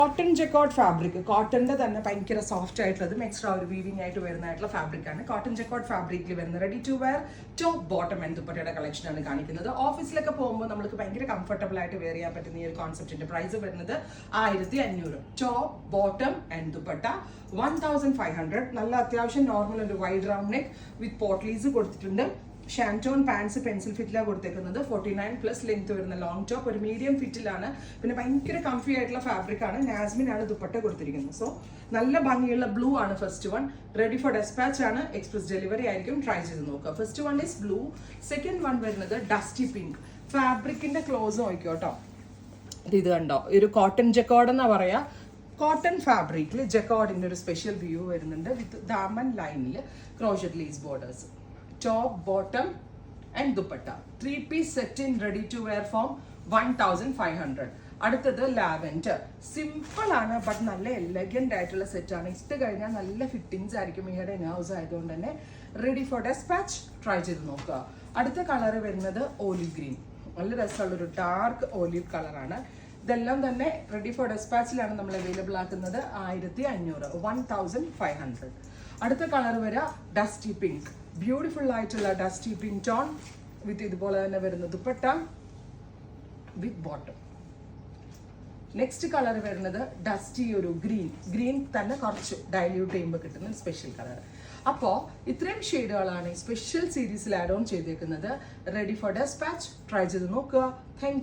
Cotton jacquard fabric, കോട്ടന്റെ തന്നെ ഭയങ്കര soft ആയിട്ടുള്ളതും എക്സ്ട്രാ ഒരു വീവിംഗ് ആയിട്ട് വരുന്നതായിട്ടുള്ള ഫാബ്രിക് ആണ്. കോട്ടൺ ജക്കോട്ട് ഫാബ്രിക്കിൽ വരുന്ന ready to wear top bottom and ദുപ്പട്ടയുടെ കളക്ഷൻ ആണ് കാണിക്കുന്നത്. ഓഫീസിലൊക്കെ പോകുമ്പോൾ നമുക്ക് ഭയങ്കര കംഫർട്ടബിൾ ആയിട്ട് വെയർ ചെയ്യാൻ പറ്റുന്ന ഈ ഒരു കോൺസെപ്റ്റിന്റെ പ്രൈസ് വരുന്നത് 1500. Top bottom and dupatta 1500. നല്ല അത്യാവശ്യം നോർമൽ ഒരു വൈഡ് റൗണ്ട് നെക്ക് വിത്ത് പോട്ട്ലീസ് കൊടുത്തിട്ടുണ്ട്. ഷാൻറ്റോൺ പാൻസ് പെൻസിൽ ഫിറ്റിലാണ് കൊടുത്തേക്കുന്നത്. 49+ ലെങ്ത് വരുന്ന ലോങ് ടോപ്പ് ഒരു മീഡിയം ഫിറ്റിലാണ്. പിന്നെ ഭയങ്കര കംഫി ആയിട്ടുള്ള ഫാബ്രിക് ആണ്. നാസ്മിൻ ആണ് ദുപ്പട്ട കൊടുത്തിരിക്കുന്നത്. സോ നല്ല ഭംഗിയുള്ള ബ്ലൂ ആണ് first one. Ready for despatch ആണ്. എക്സ്പ്രസ് ഡെലിവറി ആയിരിക്കും. ട്രൈ ചെയ്ത് നോക്കുക. First one is blue. Second one വരുന്നത് ഡസ്റ്റി പിങ്ക്. ഫാബ്രിക്കിന്റെ ക്ലോസ് നോക്കിയോട്ടോ. ഇത് കണ്ടോ, ഒരു കോട്ടൺ ജക്കോർഡ് എന്നാ പറയാ. കോട്ടൺ ഫാബ്രിക്കിൽ ജക്കോർഡിന്റെ ഒരു സ്പെഷ്യൽ വ്യൂ വരുന്നുണ്ട് വിത്ത് ദാമൻ ലൈനിൽ crochet lace borders. Top, bottom and dupatta. 3-piece set in ready to wear form 1500. അടുത്തത് ലാവെൻഡർ. സിമ്പിൾ ആണ് ബട്ട് നല്ല എലഗന്റ് ആയിട്ടുള്ള സെറ്റ് ആണ്. ഇട്ട് കഴിഞ്ഞാൽ നല്ല ഫിറ്റിംഗ്സ് ആയിരിക്കും. ഈയുടെ നെർവ്സ് ആയതുകൊണ്ട് തന്നെ റെഡി ഫോർ ഡെസ്പാച്ച്. ട്രൈ ചെയ്ത് നോക്കുക. അടുത്ത കളർ വരുന്നത് ഓലിവ് ഗ്രീൻ. നല്ല രസമുള്ള ഒരു ഡാർക്ക് ഓലിവ് കളറാണ്. ഇതെല്ലാം തന്നെ റെഡി ഫോർ ഡെസ്പാച്ചിലാണ് നമ്മൾ അവൈലബിൾ ആക്കുന്നത്. 1500, 1500. അടുത്ത കളർ വരിക ഡസ്റ്റി പിങ്ക്. ബ്യൂട്ടിഫുൾ ആയിട്ടുള്ള ഡസ്റ്റി പിങ്ക് ടോൺ വിത്ത് ഇതുപോലെ തന്നെ വരുന്ന ദുപ്പട്ട വിത്ത് ബോട്ടം. നെക്സ്റ്റ് കളർ വരുന്നത് ഡസ്റ്റി ഒരു ഗ്രീൻ തന്നെ കുറച്ച് ഡൈല്യൂട്ട് ചെയ്യുമ്പോൾ കിട്ടുന്ന സ്പെഷ്യൽ കളർ. അപ്പോൾ ഇത്രയും ഷെയ്ഡുകളാണ് ഈ സ്പെഷ്യൽ സീരീസിൽ ആഡ് ഓൺ ചെയ്തേക്കുന്നത്. Ready for dispatch. ട്രൈ ചെയ്ത് നോക്കുക. Thank U.